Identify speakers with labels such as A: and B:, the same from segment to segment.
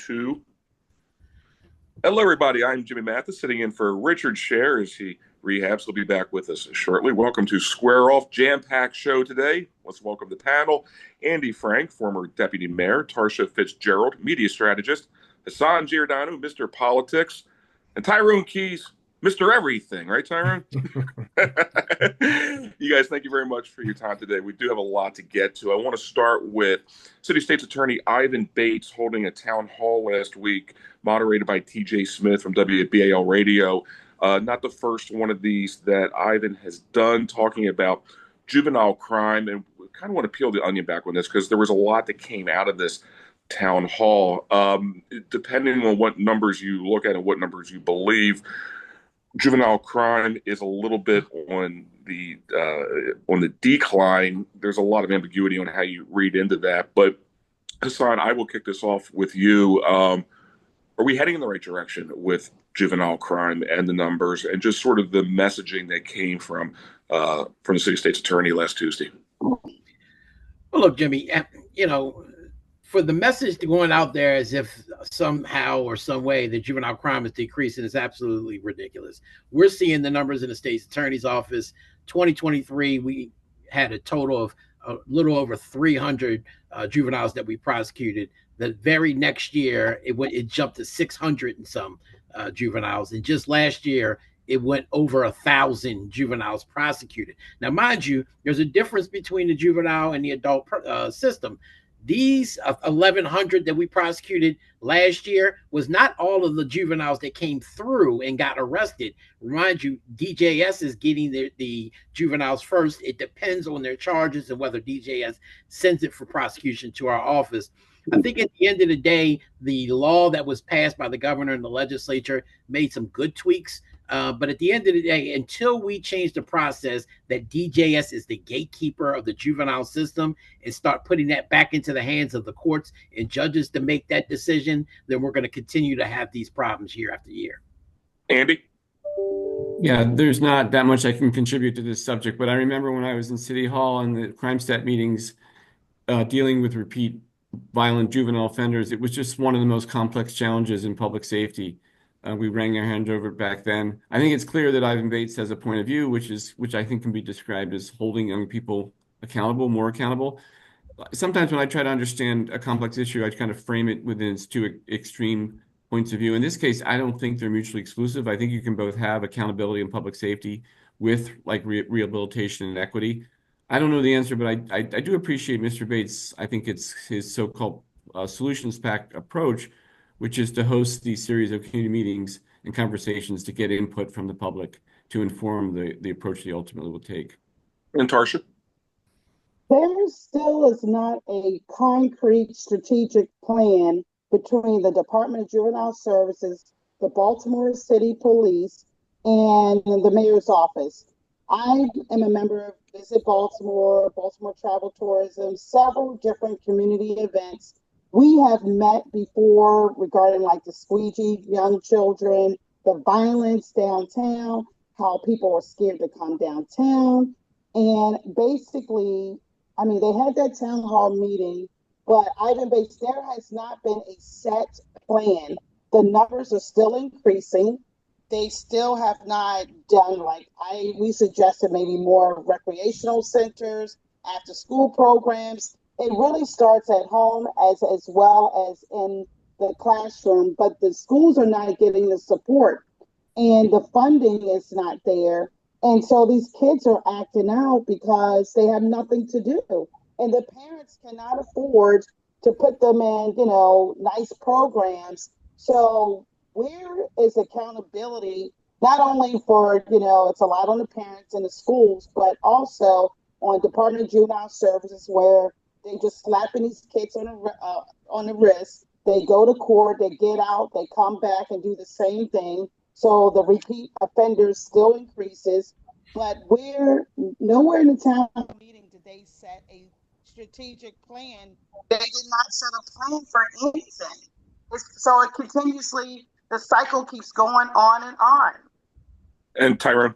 A: 2. Hello, everybody. I'm Jimmy Mathis, sitting in for Richard Sher as he rehabs. He'll be back with us shortly. Welcome to Square Off, jam-packed show today. Let's welcome the panel. Andy Frank, former deputy mayor. Tarsha Fitzgerald, media strategist. Hassan Giordano, Mr. Politics. And Tyrone Keys, Mr. Everything. Right, Tyrone? You guys, thank you very much for your time today. We do have a lot to get to. I want to start with City State's Attorney Ivan Bates holding a town hall last week, moderated by TJ Smith from WBAL Radio. Not the first one of these that Ivan has done, talking about juvenile crime. And we kind of want to peel the onion back on this because there was a lot that came out of this town hall. Depending on what numbers you look at and what numbers you believe, juvenile crime is a little bit on the decline. There's a lot of ambiguity on how you read into that. But Hassan, I will kick this off with you. Are we heading in the right direction with juvenile crime and the numbers and just sort of the messaging that came from the city state's attorney last Tuesday?
B: Well, look, Jimmy, for the message going out there as if somehow or some way the juvenile crime is decreasing is absolutely ridiculous. We're seeing the numbers in the state's attorney's office. 2023, we had a total of a little over 300 juveniles that we prosecuted. The very next year, it jumped to 600 and some juveniles. And just last year, it went over 1,000 juveniles prosecuted. Now, mind you, there's a difference between the juvenile and the adult system. These 1,100 that we prosecuted last year was not all of the juveniles that came through and got arrested. Remind you, DJS is getting the juveniles first. It depends on their charges and whether DJS sends it for prosecution to our office. I think at the end of the day, the law that was passed by the governor and the legislature made some good tweaks. But at the end of the day, until we change the process that DJS is the gatekeeper of the juvenile system and start putting that back into the hands of the courts and judges to make that decision, then we're going to continue to have these problems year after year.
A: Andy?
C: Yeah, there's not that much I can contribute to this subject, but I remember when I was in City Hall and the crime stat meetings dealing with repeat violent juvenile offenders, it was just one of the most complex challenges in public safety. We rang our hands over it back then. I think it's clear that Ivan Bates has a point of view, which I think can be described as holding young people accountable, more accountable. Sometimes when I try to understand a complex issue, I kind of frame it within its two extreme points of view. In this case, I don't think they're mutually exclusive. I think you can both have accountability and public safety with like rehabilitation and equity. I don't know the answer, but I do appreciate Mr. Bates. I think it's his so-called solutions-packed approach, which is to host these series of community meetings and conversations to get input from the public to inform the approach they ultimately will take.
A: And Tarsha?
D: There still is not a concrete strategic plan between the Department of Juvenile Services, the Baltimore City Police, and the mayor's office. I am a member of Visit Baltimore, Baltimore Travel Tourism, several different community events. We have met before regarding like the squeegee young children, the violence downtown, how people are scared to come downtown. And basically, I mean, they had that town hall meeting, but Ivan Bates, there has not been a set plan. The numbers are still increasing. They still have not done we suggested maybe more recreational centers, after school programs. It really starts at home as well as in the classroom, but the schools are not getting the support and the funding is not there. And so these kids are acting out because they have nothing to do. And the parents cannot afford to put them in, nice programs. So where is accountability, not only for, it's a lot on the parents and the schools, but also on Department of Juvenile Services, where they just slapping these kids on the wrist. They go to court, they get out, they come back and do the same thing. So the repeat offenders still increases. But nowhere in the town meeting did they set a strategic plan. They did not set a plan for anything. So it continuously, the cycle keeps going on and on.
A: And Tyrone?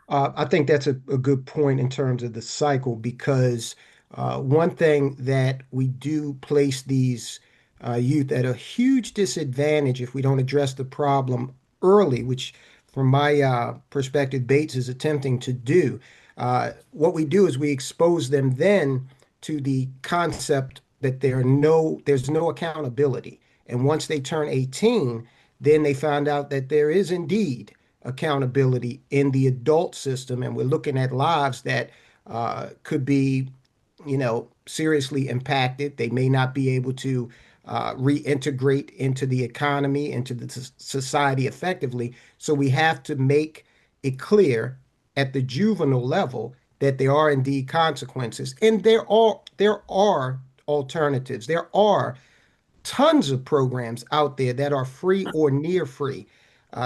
E: I think that's a good point in terms of the cycle, because one thing that we do place these youth at a huge disadvantage if we don't address the problem early, which, from my perspective, Bates is attempting to do. What we do is we expose them then to the concept that there's no accountability. And once they turn 18, then they find out that there is indeed accountability in the adult system, and we're looking at lives that could be, seriously impacted. They may not be able to reintegrate into the economy, into the society effectively. So we have to make it clear at the juvenile level that there are indeed consequences, and there are alternatives. There are tons of programs out there that are free or near free.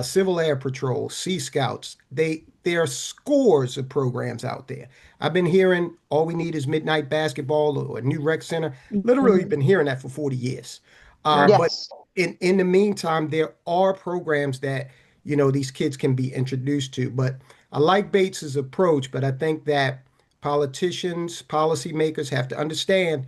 E: Civil Air Patrol, Sea Scouts, there are scores of programs out there. I've been hearing all we need is midnight basketball or a new rec center. Literally been hearing that for 40 years. But
D: Yes.
E: in the meantime, there are programs that, these kids can be introduced to. But I like Bates's approach, but I think that politicians, policymakers have to understand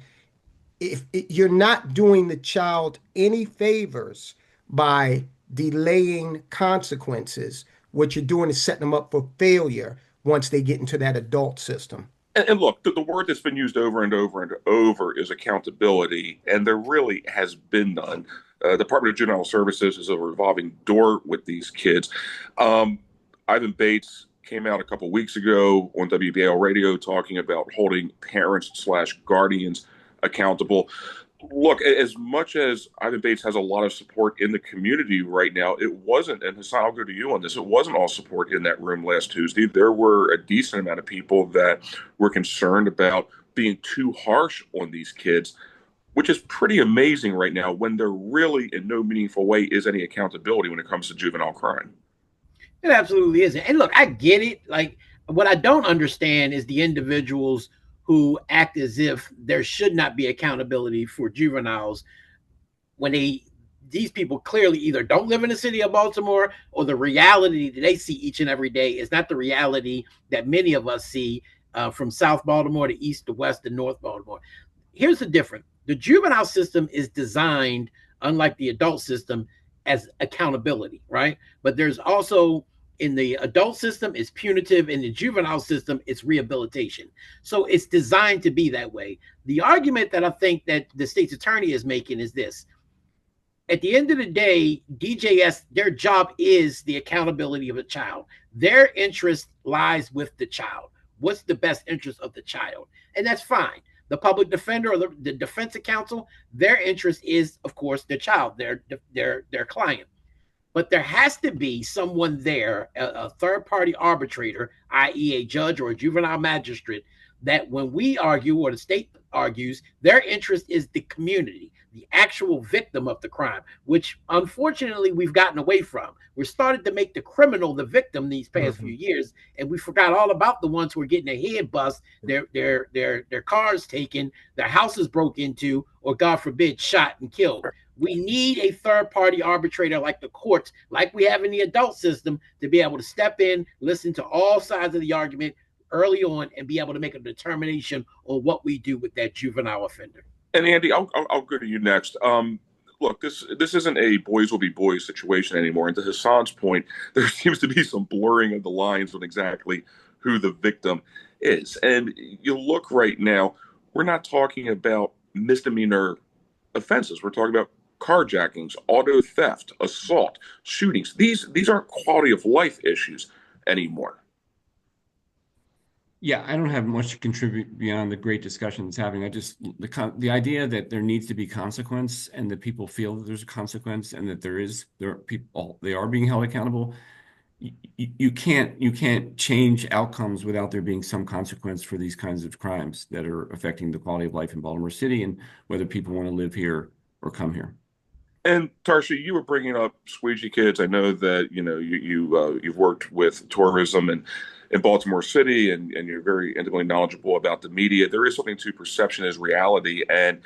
E: if you're not doing the child any favors by delaying consequences, what you're doing is setting them up for failure once they get into that adult system.
A: And look, the word that's been used over and over and over is accountability, and there really has been none. Department of Juvenile Services is a revolving door with these kids. Ivan Bates came out a couple of weeks ago on WBAL radio talking about holding parents/guardians accountable. Look, as much as Ivan Bates has a lot of support in the community right now, it wasn't, and Hassan, I'll go to you on this, it wasn't all support in that room last Tuesday. There were a decent amount of people that were concerned about being too harsh on these kids, which is pretty amazing right now when there really in no meaningful way is any accountability when it comes to juvenile crime.
B: It absolutely isn't. And look, I get it. Like, what I don't understand is the individuals who act as if there should not be accountability for juveniles when these people clearly either don't live in the city of Baltimore, or the reality that they see each and every day is not the reality that many of us see from South Baltimore to East to West to North Baltimore. Here's the difference. The juvenile system is designed, unlike the adult system, as accountability, right? But there's also, in the adult system, it's punitive. In the juvenile system, it's rehabilitation. So it's designed to be that way. The argument that I think that the state's attorney is making is this. At the end of the day, DJS, their job is the accountability of a child. Their interest lies with the child. What's the best interest of the child? And that's fine. The public defender or the defense counsel, their interest is, of course, the child, their client. But there has to be someone there, a third-party arbitrator, i.e. a judge or a juvenile magistrate, that when we argue or the state argues, their interest is the community, the actual victim of the crime, which unfortunately we've gotten away from. We're started to make the criminal the victim these past few years, and we forgot all about the ones who are getting their head bust, their cars taken, their houses broke into, or God forbid, shot and killed. We need a third-party arbitrator like the courts, like we have in the adult system, to be able to step in, listen to all sides of the argument early on, and be able to make a determination on what we do with that juvenile offender.
A: And Andy, I'll go to you next. Look, this isn't a boys will be boys situation anymore. And to Hassan's point, there seems to be some blurring of the lines on exactly who the victim is. And you look right now, we're not talking about misdemeanor offenses. We're talking about carjackings, auto theft, assault, shootings. These aren't quality of life issues anymore.
C: Yeah, I don't have much to contribute beyond the great discussion that's happening. I just the idea that there needs to be consequence, and that people feel that there's a consequence, and that they are being held accountable. You can't change outcomes without there being some consequence for these kinds of crimes that are affecting the quality of life in Baltimore City and whether people want to live here or come here.
A: And Tarsha, you were bringing up squeegee kids. I know that you've worked with tourism and in Baltimore City, and you're very intimately knowledgeable about the media. There is something to perception as reality, and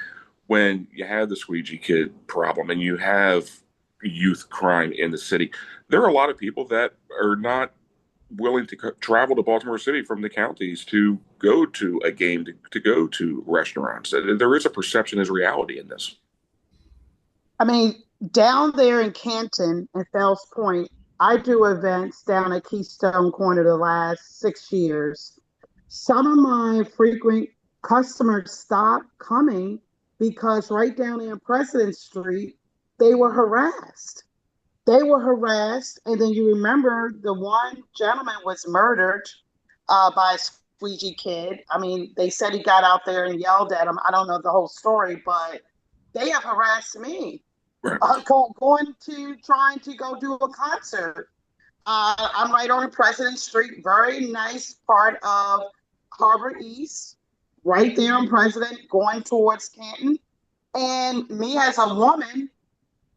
A: when you have the squeegee kid problem and you have youth crime in the city, there are a lot of people that are not willing to travel to Baltimore City from the counties to go to a game, to go to restaurants. There is a perception as reality in this.
D: I mean, down there in Canton and Fells Point, I do events down at Keystone Corner the last 6 years. Some of my frequent customers stopped coming because right down there in President Street, they were harassed. They were harassed, and then you remember the one gentleman was murdered by a squeegee kid. I mean, they said he got out there and yelled at him. I don't know the whole story, but they have harassed me
A: Right.
D: going to trying to go do a concert. I'm right on President Street, very nice part of Harbor East, right there on President, going towards Canton. And me as a woman,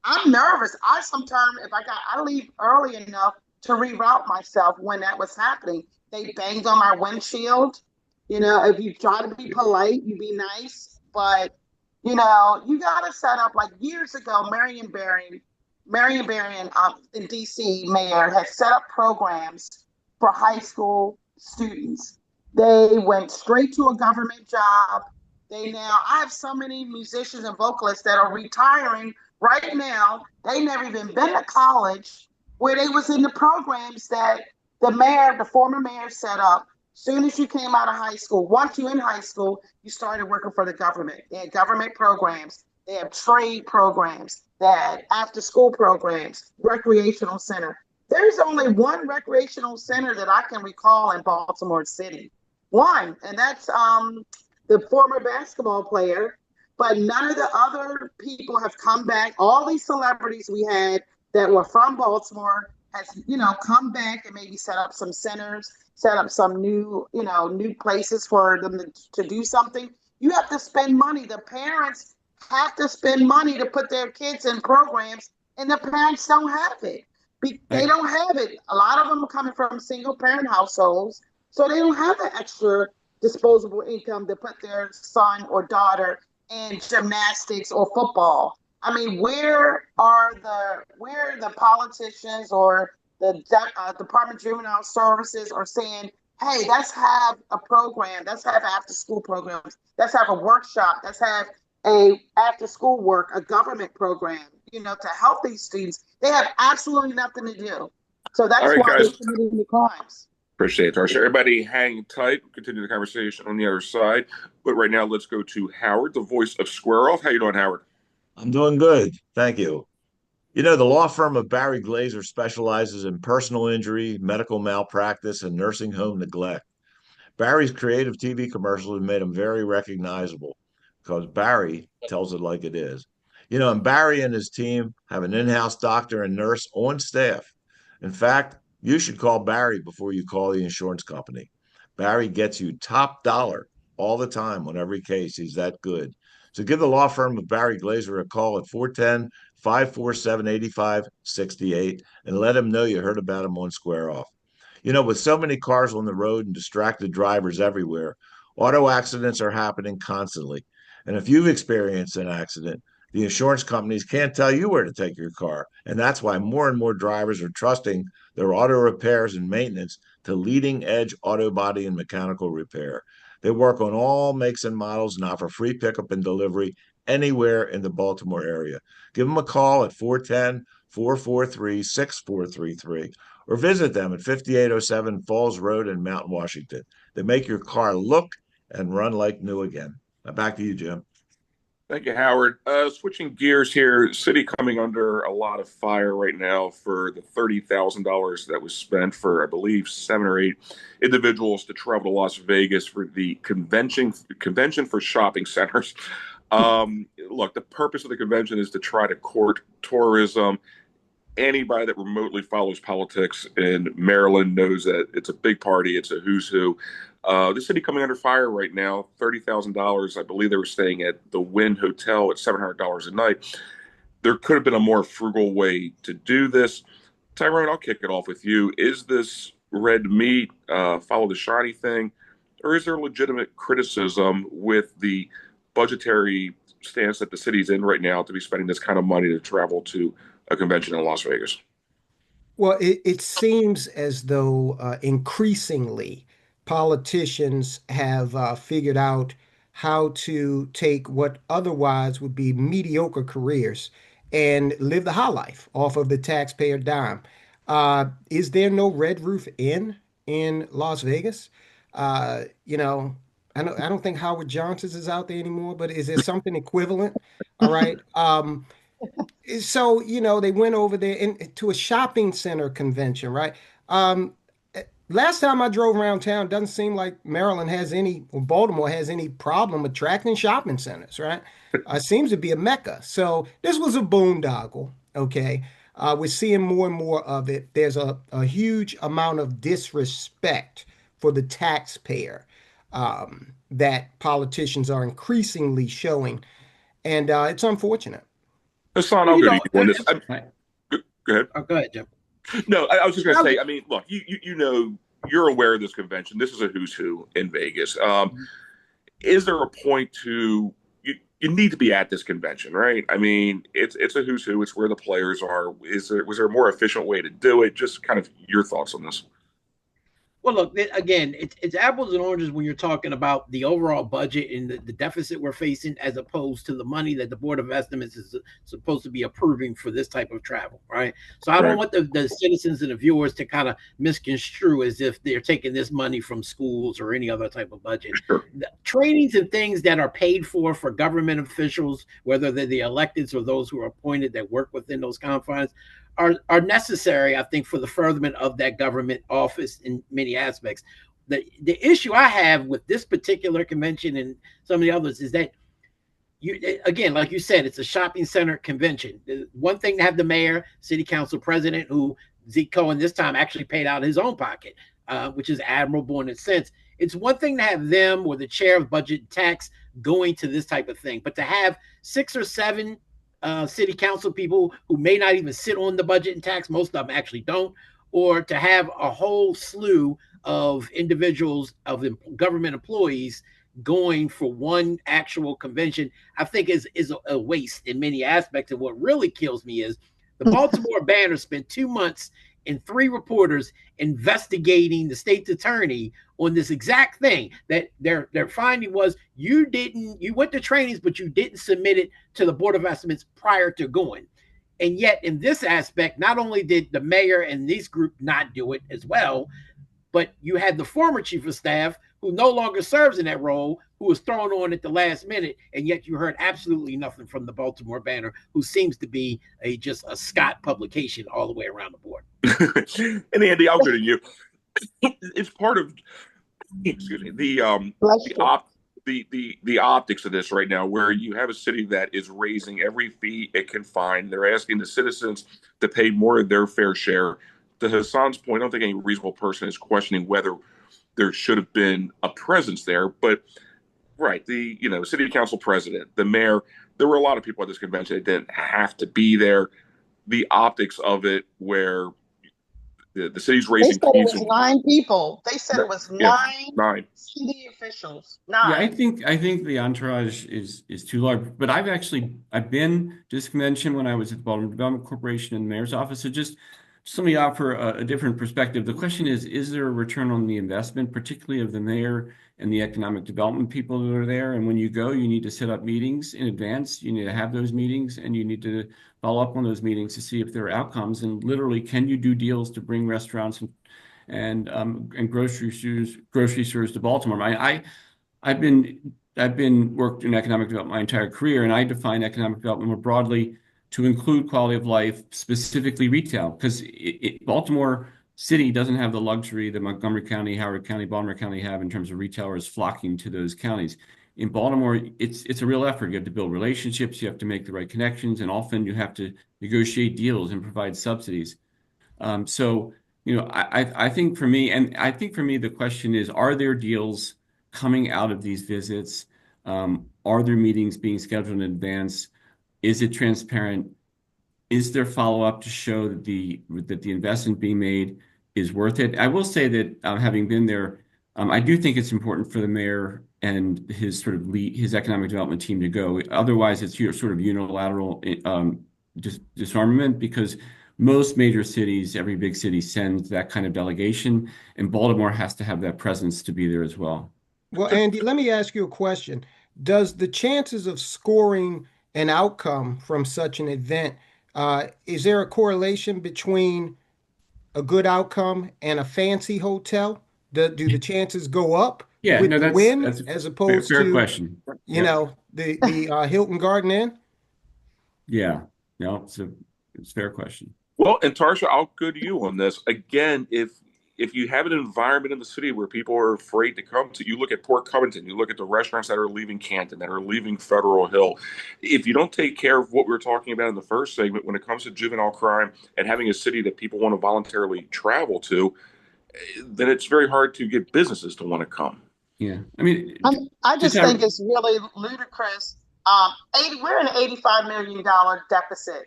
D: I'm nervous. I sometimes, if I leave early enough to reroute myself when that was happening. They banged on my windshield. You know, if you try to be polite, you be nice, but you know, you gotta set up like years ago. Marion Barry in DC, mayor had set up programs for high school students. They went straight to a government job. I have so many musicians and vocalists that are retiring right now. They never even been to college where they was in the programs that the former mayor set up. Soon as you came out of high school, once you in high school, you started working for the government. They had government programs. They have trade programs. They had after school programs, recreational center. There's only one recreational center that I can recall in Baltimore City. One, and that's the former basketball player. But none of the other people have come back. All these celebrities we had that were from Baltimore has, come back and maybe set up some centers, set up some new places for them to do something. You have to spend money. The parents have to spend money to put their kids in programs, and the parents don't have it. They don't have it. A lot of them are coming from single parent households, so they don't have the extra disposable income to put their son or daughter in gymnastics or football. I mean, where are the politicians or the Department of Juvenile Services are saying, hey, let's have a program, let's have after school programs, let's have a workshop, let's have a after school work, a government program, to help these students. They have absolutely nothing to do. So that's
A: All right,
D: why
A: guys.
D: they're committing the crimes.
A: Appreciate it, Tarsha. Everybody hang tight. We'll continue the conversation on the other side. But right now, let's go to Howard, the voice of Square Off. How you doing, Howard?
F: I'm doing good. Thank you. You know, the law firm of Barry Glazer specializes in personal injury, medical malpractice, and nursing home neglect. Barry's creative TV commercials have made him very recognizable because Barry tells it like it is. You know, and Barry and his team have an in-house doctor and nurse on staff. In fact, you should call Barry before you call the insurance company. Barry gets you top dollar all the time on every case. He's that good. So give the law firm of Barry Glazer a call at 410 547 8568 and let him know you heard about him on Square Off. You know, with so many cars on the road and distracted drivers everywhere, auto accidents are happening constantly. And if you've experienced an accident, the insurance companies can't tell you where to take your car. And that's why more and more drivers are trusting their auto repairs and maintenance to leading edge auto body and mechanical repair. They work on all makes and models and offer free pickup and delivery anywhere in the Baltimore area. Give them a call at 410 443 6433 or visit them at 5807 Falls Road in Mount Washington. They make your car look and run like new again. Now back to you, Jim.
A: Thank you, Howard. Switching gears here, city coming under a lot of fire right now for the $30,000 that was spent for, I believe, 7 or 8 individuals to travel to Las Vegas for the convention for shopping centers. Look, the purpose of the convention is to try to court tourism. Anybody that remotely follows politics in Maryland knows that it's a big party. It's a who's who. The city coming under fire right now, $30,000. I believe they were staying at the Wynn Hotel at $700 a night. There could have been a more frugal way to do this. Tyrone, I'll kick it off with you. Is this red meat, follow the shiny thing, or is there legitimate criticism with the budgetary stance that the city's in right now to be spending this kind of money to travel to a convention in Las Vegas?
E: Well, it seems as though increasingly politicians have figured out how to take what otherwise would be mediocre careers and live the high life off of the taxpayer dime. Is there no Red Roof Inn in Las Vegas? You know, I don't think Howard Johnson's is out there anymore, but is there something equivalent? All right. So, they went over there to a shopping center convention, right? Um, Last time I drove around town, doesn't seem like Maryland has any, or Baltimore has any problem attracting shopping centers, right? Seems to be a mecca. So this was a boondoggle, okay? We're seeing more and more of it. There's a huge amount of disrespect for the taxpayer that politicians are increasingly showing, and it's unfortunate.
A: Hassan, I'll go to you on this. Go ahead.
B: Oh, go ahead, Jim.
A: No, I was just going to say, I mean, look, you're aware of this convention. This is a who's who in Vegas. Is there a point to you need to be at this convention, right? I mean, it's a who's who. It's where the players are. Was there a more efficient way to do it? Just kind of your thoughts on this.
B: Well, look, again, it's apples and oranges when you're talking about the overall budget and the deficit we're facing, as opposed to the money that the Board of Estimates is supposed to be approving for this type of travel, right? So I don't want the citizens and the viewers to kind of misconstrue as if they're taking this money from schools or any other type of budget.
A: Sure.
B: The trainings and things that are paid for government officials, whether they're the electeds or those who are appointed that work within those confines, are necessary, I think, for the furtherment of that government office in many aspects. The issue I have with this particular convention and some of the others is that, again, like you said, it's a shopping center convention. One thing to have the mayor, city council president, who Zeke Cohen this time actually paid out of his own pocket, which is admirable in its sense. It's one thing to have them or the chair of budget and tax going to this type of thing, but to have 6 or 7 city council people who may not even sit on the budget and tax, most of them actually don't, or to have a whole slew of individuals, of government employees going for one actual convention, I think is a waste in many aspects. And what really kills me is the Baltimore Banner spent 2 months and 3 reporters investigating the state's attorney on this exact thing, that their finding was you went to trainings, but you didn't submit it to the Board of Estimates prior to going. And yet in this aspect, not only did the mayor and this group not do it as well, but you had the former chief of staff, who no longer serves in that role, who was thrown on at the last minute, and yet you heard absolutely nothing from the Baltimore Banner, who seems to be just a Scott publication all the way around the board.
A: And Andy, I'll go to you. It's part of, excuse me, the optics of this right now, where you have a city that is raising every fee it can find. They're asking the citizens to pay more of their fair share. To Hassan's point, I don't think any reasonable person is questioning whether there should have been a presence there. But right, the city council president, the mayor, there were a lot of people at this convention that didn't have to be there. The optics of it, where the city's raising
D: fees. They said it was 9 people. They said it was 9 city officials. 9.
C: Yeah, I think the entourage is too large. But I've been to this convention when I was at the Baltimore Development Corporation in the mayor's office. So just let me offer a different perspective. The question is there a return on the investment, particularly of the mayor and the economic development people that are there? And when you go, you need to set up meetings in advance. You need to have those meetings, and you need to follow up on those meetings to see if there are outcomes. And literally, can you do deals to bring restaurants and grocery stores to Baltimore? I've been worked in economic development my entire career, and I define economic development more broadly to include quality of life, specifically retail, because Baltimore City doesn't have the luxury that Montgomery County, Howard County, Baltimore County have in terms of retailers flocking to those counties. In Baltimore, it's a real effort. You have to build relationships, you have to make the right connections, and often you have to negotiate deals and provide subsidies. I think for me, the question is, are there deals coming out of these visits? Are there meetings being scheduled in advance? Is it transparent? Is there follow-up to show that the investment being made is worth it? I will say that having been there, I do think it's important for the mayor and his his economic development team to go. Otherwise, it's sort of unilateral disarmament, because most major cities, every big city sends that kind of delegation, and Baltimore has to have that presence to be there as well.
E: Well, Andy, let me ask you a question. Does the chances of scoring an outcome from such an event Is there a correlation between a good outcome and a fancy hotel? Do the chances go up
C: Yeah,
E: with
C: no,
E: the
C: that's
E: Wynn
C: that's
E: as
C: a fair,
E: opposed
C: fair
E: to,
C: question.
E: you
C: Yep.
E: know, the Hilton Garden Inn?
C: Yeah, no, it's a fair question.
A: Well, and Tarsha, I'll go to you on this. Again, if you have an environment in the city where people are afraid to come to, you look at Port Covington, you look at the restaurants that are leaving Canton, that are leaving Federal Hill. If you don't take care of what we were talking about in the first segment when it comes to juvenile crime and having a city that people want to voluntarily travel to, then it's very hard to get businesses to want to come.
C: Yeah, I mean,
D: I just think it's really ludicrous. 80, we're in an $85 million deficit.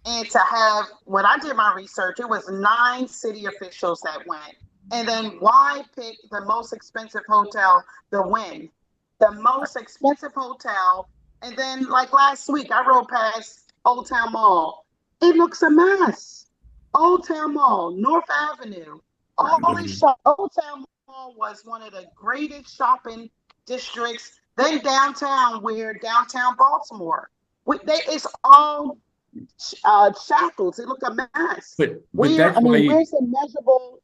D: And to have, when I did my research, it was 9 city officials that went. And then why pick the most expensive hotel, the Wynn? The most expensive hotel. And then, like last week, I rode past Old Town Mall. It looks a mess. Old Town Mall, North Avenue, all these Old Town Mall was one of the greatest shopping districts. Then downtown, where downtown Baltimore, it's all shackles. It looked a mess.
C: But that's why
D: where's the measurable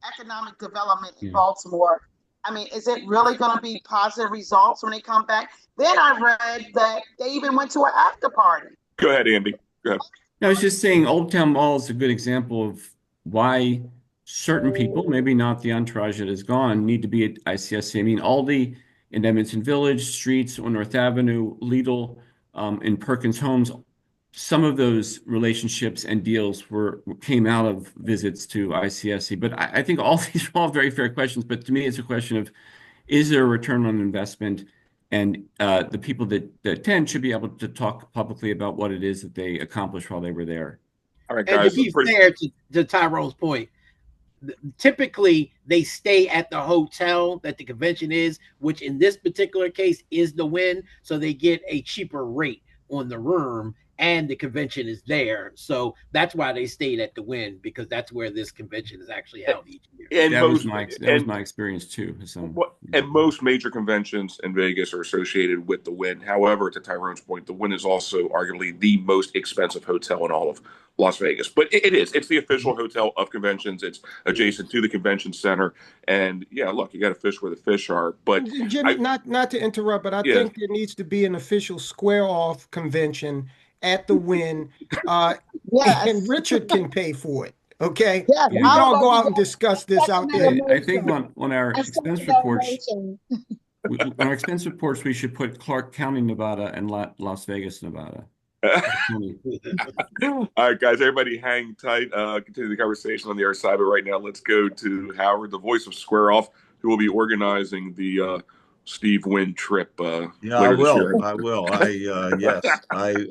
D: economic development in Baltimore? I mean, is it really going to be positive results when they come back? Then I read that they even went to an after party.
A: Go ahead, Andy. Go ahead.
C: I was just saying Old Town Mall is a good example of why certain people, maybe not the entourage that is gone, need to be at ICSC. I mean, Aldi in Edmonton Village, Streets on North Avenue, Lidl in Perkins Homes, some of those relationships and deals came out of visits to ICSC. But I think all these are all very fair questions. But to me, it's a question of, is there a return on investment? And the people that attend should be able to talk publicly about what it is that they accomplished while they were there.
A: All right,
B: And
A: guys.
B: to be fair to Tyrone's point, typically they stay at the hotel that the convention is, which in this particular case is the Wynn, so they get a cheaper rate on the room, and the convention is there. So that's why they stayed at the Wynn, because that's where this convention is actually held each year.
A: And
C: that was my experience too, Hassan.
A: And most major conventions in Vegas are associated with the Wynn. However, to Tyrone's point, the Wynn is also arguably the most expensive hotel in all of Las Vegas. But it's the official hotel of conventions. It's adjacent to the convention center. And yeah, look, you got to fish where the fish are. But
E: Jimmy, not to interrupt, but I think there needs to be an official square off convention at the Wynn. And Richard can pay for it. Okay.
D: Yeah,
E: we can all go out and discuss this out there.
C: I think on our expense reports, on our expense reports, we should put Clark County, Nevada, and Las Vegas, Nevada.
A: All right, guys, everybody hang tight. Continue the conversation on the other side. But right now, let's go to Howard, the voice of Square Off, who will be organizing the Steve Wynn trip.
F: I will. Yes,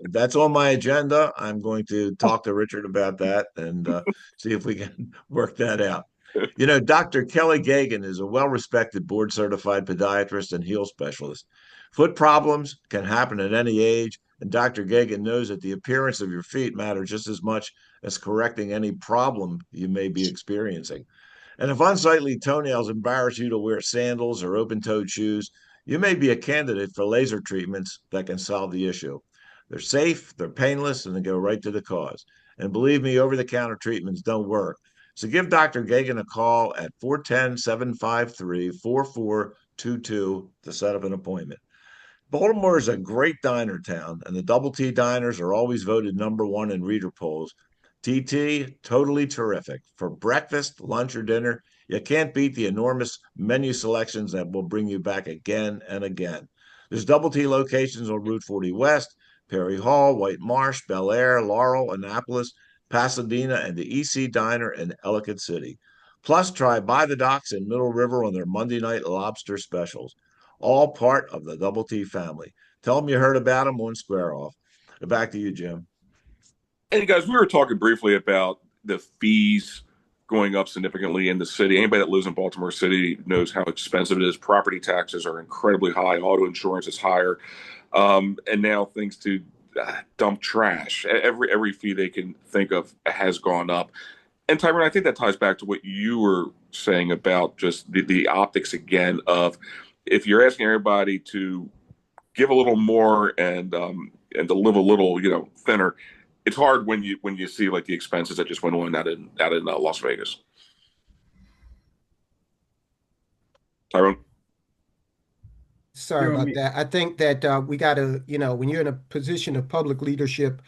F: that's on my agenda. I'm going to talk to Richard about that and see if we can work that out. You know, Dr. Kelly Gagan is a well-respected board-certified podiatrist and heel specialist. Foot problems can happen at any age, and Dr. Gagan knows that the appearance of your feet matters just as much as correcting any problem you may be experiencing. And if unsightly toenails embarrass you to wear sandals or open-toed shoes, you may be a candidate for laser treatments that can solve the issue. They're safe, they're painless, and they go right to the cause. And believe me, over-the-counter treatments don't work. So give Dr. Gagan a call at 410-753-4422 to set up an appointment. Baltimore is a great diner town, and the Double T diners are always voted #1 in reader polls. TT, totally terrific. For breakfast, lunch, or dinner, you can't beat the enormous menu selections that will bring you back again and again. There's Double T locations on Route 40 West, Perry Hall, White Marsh, Bel Air, Laurel, Annapolis, Pasadena, and the EC Diner in Ellicott City. Plus, try By the Docks in Middle River on their Monday night lobster specials. All part of the Double T family. Tell them you heard about them on Square Off. Back to you, Jim.
A: Hey, guys, we were talking briefly about the fees going up significantly in the city. Anybody that lives in Baltimore City knows how expensive it is. Property taxes are incredibly high. Auto insurance is higher. And now things to dump trash. Every fee they can think of has gone up. And Tyrone, I think that ties back to what you were saying about just the optics again of if you're asking everybody to give a little more and to live a little, thinner, it's hard when you see like the expenses that just went on out in Las Vegas. Tyrone.
E: Sorry about that. I think that we got to, when you're in a position of public leadership,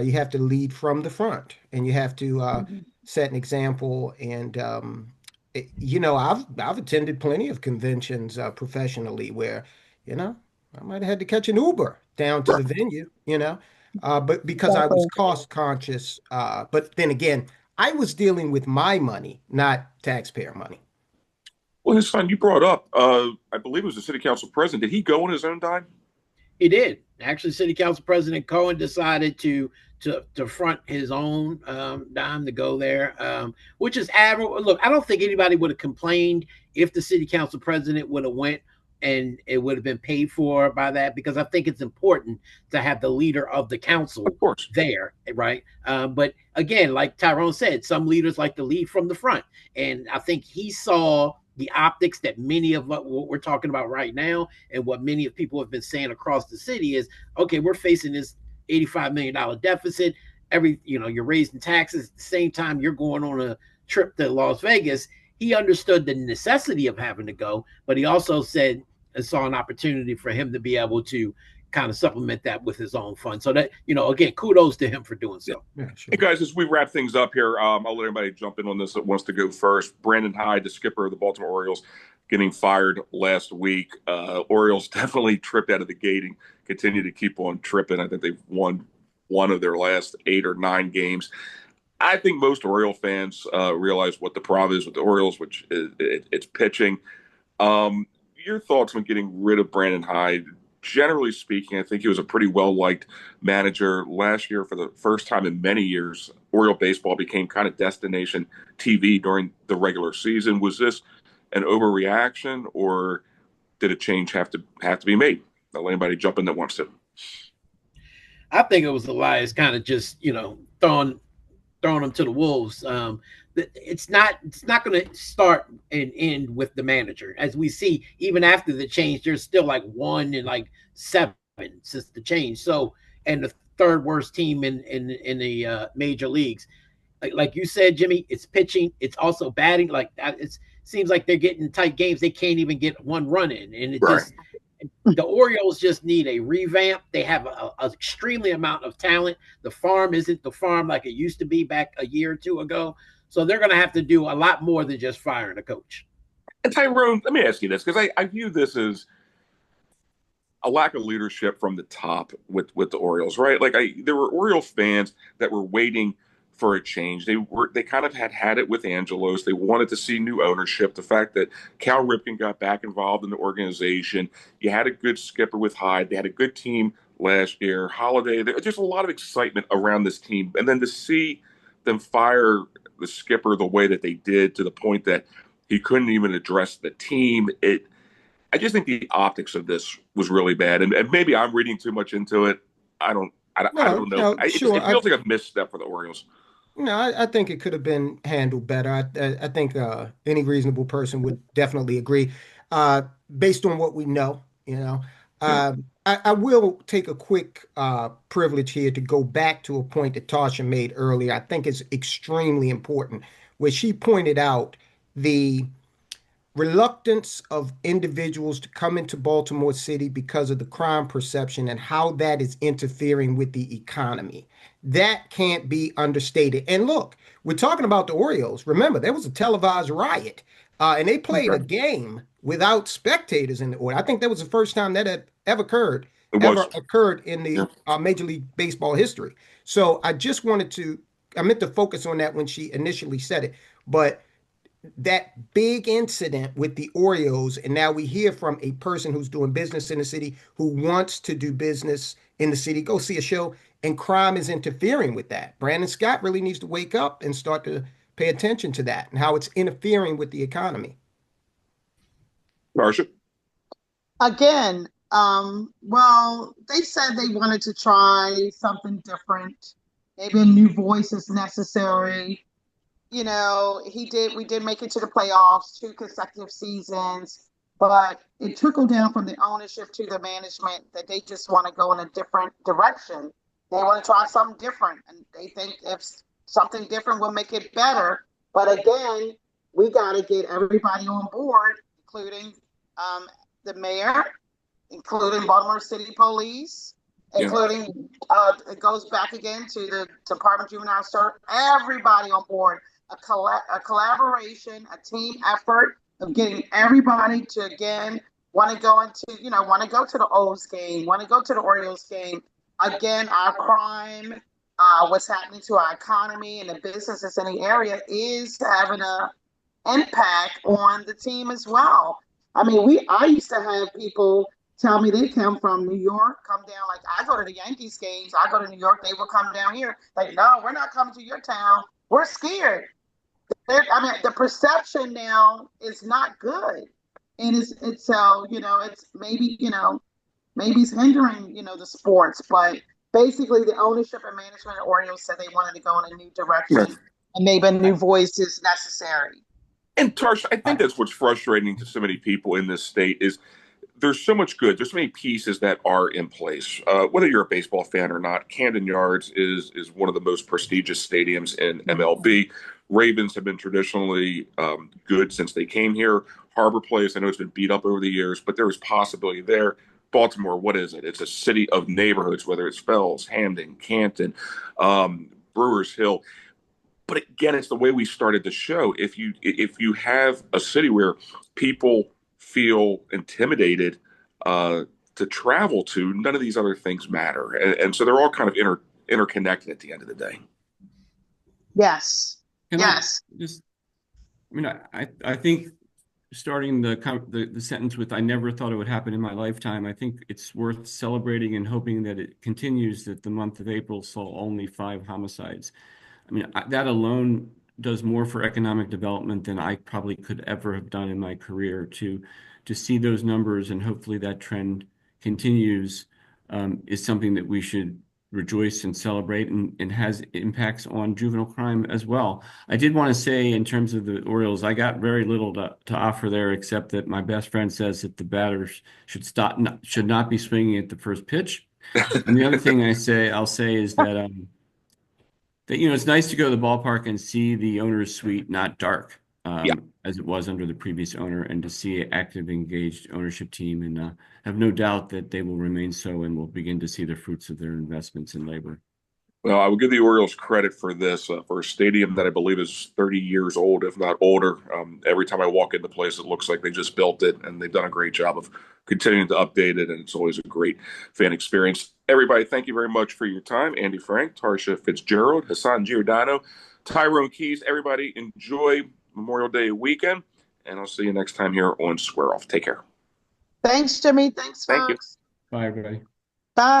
E: you have to lead from the front, and you have to set an example. And I've attended plenty of conventions professionally where, I might have had to catch an Uber down to the venue, but because I was cost conscious. But then again, I was dealing with my money, not taxpayer money.
A: Well, Hassan, you brought up, I believe it was the city council president. Did he go on his own dime?
B: He did. Actually, City Council President Cohen decided to front his own dime to go there, which is admirable. Look, I don't think anybody would have complained if the City Council President would have went and it would have been paid for by that, because I think it's important to have the leader of the council there, right? But again, like Tyrone said, some leaders like to lead from the front, and I think he saw the optics that many of what we're talking about right now, and what many of people have been saying across the city is, okay, we're facing this $85 million deficit. You're raising taxes at the same time you're going on a trip to Las Vegas. He understood the necessity of having to go, but he also said and saw an opportunity for him to be able to kind of supplement that with his own fund. So that, again, kudos to him for doing so.
A: Yeah, sure. Hey guys, as we wrap things up here, I'll let everybody jump in on this that wants to go first. Brandon Hyde, the skipper of the Baltimore Orioles, getting fired last week. Orioles definitely tripped out of the gate and continue to keep on tripping. I think they've won one of their last 8 or 9 games. I think most Oriole fans realize what the problem is with the Orioles, which is it's pitching. Your thoughts on getting rid of Brandon Hyde? Generally speaking, I think he was a pretty well-liked manager. Last year, for the first time in many years, Oriole baseball became kind of destination TV during the regular season. Was this an overreaction, or did a change have to be made? I'll let anybody jump in that wants to.
B: I think it was Elias kind of just, throwing them to the wolves. It's not going to start and end with the manager. As we see, even after the change, there's still like 1 and 7 since the change. So, and the third worst team in the major leagues. Like you said, Jimmy, it's pitching. It's also batting. It seems like they're getting tight games. They can't even get one run in, and the Orioles just need a revamp. They have an extremely amount of talent. The farm isn't the farm like it used to be back a year or 2 ago. So they're going to have to do a lot more than just firing a coach.
A: And Tyrone, let me ask you this, because I view this as a lack of leadership from the top with the Orioles, right? There were Oriole fans that were waiting for a change. They kind of had it with Angelos. They wanted to see new ownership. The fact that Cal Ripken got back involved in the organization. You had a good skipper with Hyde. They had a good team last year. Holiday. There's just a lot of excitement around this team. And then to see them fire the skipper the way that they did, to the point that he couldn't even address the team. I just think the optics of this was really bad. And maybe I'm reading too much into it. I don't know.
E: No,
A: It feels like a misstep for the Orioles.
E: No, I think it could have been handled better. I think any reasonable person would definitely agree, based on what we know. I will take a quick privilege here to go back to a point that Tarsha made earlier. I think it's extremely important, where she pointed out the reluctance of individuals to come into Baltimore City because of the crime perception and how that is interfering with the economy. That can't be understated. And look, we're talking about the Orioles. Remember, there was a televised riot, and they played a game without spectators in the order. I think that was the first time that had ever occurred in the Major League Baseball history. So I meant to focus on that when she initially said it, but that big incident with the Orioles, and now we hear from a person who's doing business in the city, who wants to do business in the city, go see a show, and crime is interfering with that. Brandon Scott really needs to wake up and start to pay attention to that and how it's interfering with the economy.
A: Tarsha?
D: Again, they said they wanted to try something different. Maybe a new voice is necessary. We did make it to the playoffs 2 consecutive seasons, but it trickled down from the ownership to the management that they just want to go in a different direction. They want to try something different, and they think if something different will make it better. But again, we got to get everybody on board, including the mayor, including Baltimore City Police, including it goes back again to the Department of Juvenile Services. Everybody on board, a collaboration, a team effort of getting everybody to again want to go to the O's game, want to go to the Orioles game. Again, our crime, what's happening to our economy and the businesses in the area is having an impact on the team as well. I mean, I used to have people tell me they come from New York, come down. Like, I go to the Yankees games, I go to New York, they will come down here. Like, no, we're not coming to your town. We're scared. I mean, the perception now is not good. And it's so, it's maybe, maybe it's hindering, the sports, but basically the ownership and management of Orioles said they wanted to go in a new direction, right, and maybe a new voice is necessary.
A: And Tarsha, I think that's what's frustrating to so many people in this state is there's so much good. There's so many pieces that are in place. Whether you're a baseball fan or not, Camden Yards is one of the most prestigious stadiums in MLB. Ravens have been traditionally good since they came here. Harbor Place, I know it's been beat up over the years, but there is possibility there. Baltimore, what is it? It's a city of neighborhoods, whether it's Fells, Hamden, Canton, Brewers Hill. But again, it's the way we started the show. If you have a city where people feel intimidated to travel to, none of these other things matter. And so they're all kind of interconnected at the end of the day.
D: Yes. Yes.
C: I think starting the sentence with, I never thought it would happen in my lifetime. I think it's worth celebrating and hoping that it continues, that the month of April saw only 5 homicides. I mean, that alone does more for economic development than I probably could ever have done in my career. To see those numbers and hopefully that trend continues is something that we should rejoice and celebrate, and has impacts on juvenile crime as well. I did want to say, in terms of the Orioles, I got very little to offer there, except that my best friend says that the batters should not be swinging at the first pitch. And the other thing I'll say is that it's nice to go to the ballpark and see the owner's suite not dark, as it was under the previous owner, and to see an active, engaged ownership team, and have no doubt that they will remain so, and will begin to see the fruits of their investments in labor.
A: Well, I would give the Orioles credit for this, for a stadium that I believe is 30 years old, if not older. Every time I walk into the place, it looks like they just built it, and they've done a great job of continuing to update it, and it's always a great fan experience. Everybody, thank you very much for your time. Andy Frank, Tarsha Fitzgerald, Hassan Giordano, Tyrone Keys. Everybody, enjoy Memorial Day weekend, and I'll see you next time here on Square Off. Take care.
D: Thanks, Jimmy. Thanks, folks.
A: Thank you.
C: Bye, everybody.